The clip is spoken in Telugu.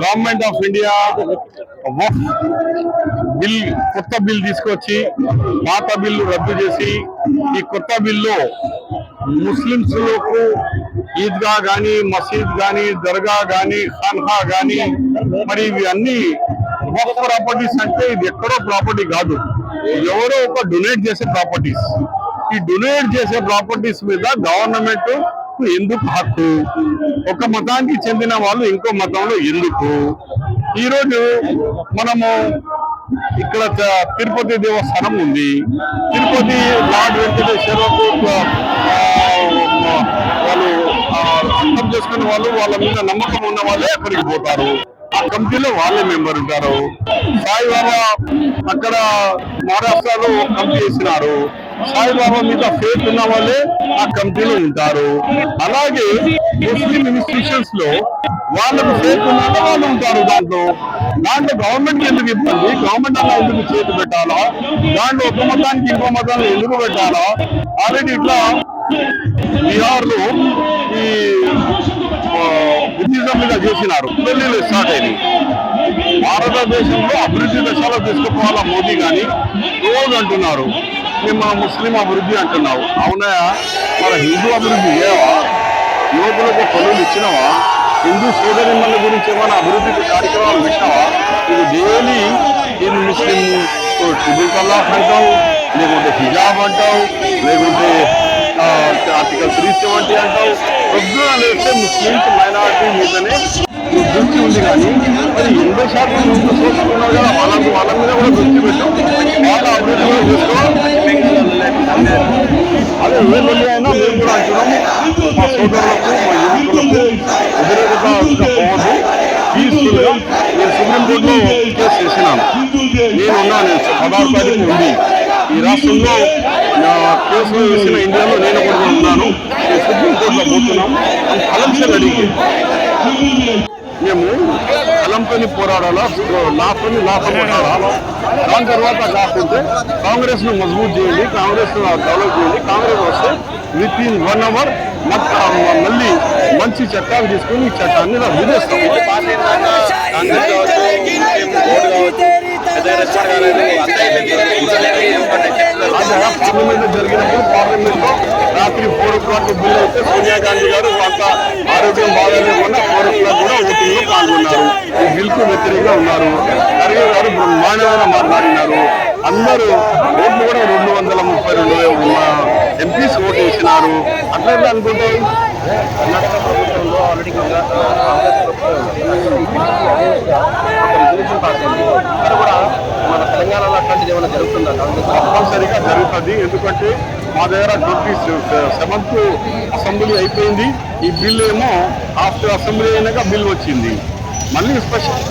గవర్నమెంట్ ఆఫ్ ఇండియా బిల్ కొత్త బిల్ తీసుకొచ్చి పాత బిల్లు రద్దు చేసి ఈ కొత్త బిల్లు ముస్లింస్ లకు ఈద్గా గాని మసీద్ గాని దర్గా గాని ఖాన్ఖా గాని మరి ఇవి అన్ని వక్ఫ్ ప్రాపర్టీస్ అంటే ఇది ఎక్కడో ప్రాపర్టీ కాదు, ఎవరో ఒక డొనేట్ చేసే ప్రాపర్టీస్. ఈ డొనేట్ చేసే ప్రాపర్టీస్ మీద గవర్నమెంట్ ఎందుకు హక్కు? ఒక మతానికి చెందిన వాళ్ళు ఇంకో మతంలో ఎందుకు? ఈరోజు మనము ఇక్కడ తిరుపతి దేవస్థానం ఉంది, తిరుపతి లార్డ్ వెంకటేశ్వరకు వాళ్ళు అర్థం చేసుకునే వాళ్ళు, వాళ్ళ మీద నమ్మకం ఉన్న వాళ్ళే అక్కడికి పోతారు. ఆ కమిటీలో వాళ్ళే మెంబర్ ఉంటారు. సాయిబాబా అక్కడ మహారాష్ట్రలో కమిటీ చేసినారు, సాయిబాబా మీద ఫేత్ ఉన్న వాళ్ళే ఆ కమిటీలో ఉంటారు. అలాగే ముస్లిం ఇన్స్టిట్యూషన్స్ లో వాళ్ళకు ఫేత్ ఉన్న వాళ్ళు ఉంటారు. దాంట్లో గవర్నమెంట్ ఎందుకు ఇబ్బంది? గవర్నమెంట్ అలా ఎందుకు చేతి పెట్టాలా? దాంట్లో ఒక మతానికి ఇంకో మతాన్ని ఎందుకు పెట్టాలా? ఆల్రెడీ ఇట్లా బీహార్ లో ఈ బుద్ధిజం మీద చేసినారు, ఢిల్లీలో స్టార్ట్ అయింది. భారతదేశంలో అభివృద్ధి దశలో తీసుకుపోవాలా మోదీ గాని రోజు అంటున్నారు మేము మన ముస్లిం అభివృద్ధి అంటున్నావు. అవునా? మన హిందూ అభివృద్ధి ఏవా? యువకులకు పనులు ఇచ్చినవా? హిందూ సోదరిమణుల గురించి ఏమైనా అభివృద్ధి కార్యక్రమాలు పెట్టినావా? ఇది డైలీ ఇది ముస్లిం ట్రిపుల్ తలాక్ అంటావు, లేకుంటే హిజాబ్ అంటావు, లేకుంటే ఆర్టికల్ 370 అంటావు. పొద్దున లేస్తే ముస్లింస్ మైనారిటీ మీదనే దృష్టి ఉంది. కానీ మరి 80% హిందూ సోదరులు ఉన్నారు కదా, వాళ్ళ మీద కూడా దృష్టి పెట్టాం, వాళ్ళ అభివృద్ధి కూడా చూసుకో. అదే ఏ వెళ్ళి అయినా మేము కూడా అంటున్నాము, మా సోదరులకు మా యువకులకు వ్యతిరేకత పోవద్దు. పీస్ఫుల్ గా నేను సుప్రీంకోర్టులో కేసు చేసినాను. నేనున్నాను, 16 తారీఖు ఉంది. ఈ రాష్ట్రంలో కేసులు వేసిన ఇండియాలో నేను కూడా ఉన్నాను. సుప్రీంకోర్టులో పోతున్నాము. కలంతో అడిగి మేము కలంతో పోరాడాలా, లాతో పోరాడాలా. దాని తర్వాత కాకుంటే కాంగ్రెస్ ను మజబూత్ చేయండి, కాంగ్రెస్ ను డెవలప్ చేయండి. కాంగ్రెస్ వస్తే విత్ ఇన్ 1 hour మళ్ళీ మంచి చట్టాలు తీసుకుని ఈ చట్టాన్ని రద్దు చేస్తాం. పార్లమెంట్ జరిగినప్పుడు పార్లమెంట్ లో రాత్రి 4 o'clock బిల్ అయితే సోనియా గాంధీ గారు అంత ఆరోగ్యం బాగాలేకుండా 4 o'clock కూడా ఓటింగ్ లో పాల్గొన్నారు. ఈ బిల్ కు వ్యతిరేకంగా ఉన్నారు. ఖర్గే గారు బ్రహ్మాండంగా మాట్లాడినారు. అందరూ ఓట్లు కూడా 232 ఎంపీస్ ఓటు వేసినారు. అట్లా అనుకుంటే కర్ణాటక ప్రభుత్వంలో ఆల్రెడీ కాంగ్రెస్ కూడా మన తెలంగాణలో అట్లాంటిది ఏమైనా జరుగుతుందా? తప్పనిసరిగా జరుగుతుంది. ఎందుకంటే మా దగ్గర 27th అసెంబ్లీ అయిపోయింది. ఈ బిల్ ఏమో ఆఫ్టర్ అసెంబ్లీ అయినాక బిల్ వచ్చింది. మళ్ళీ స్పెషల్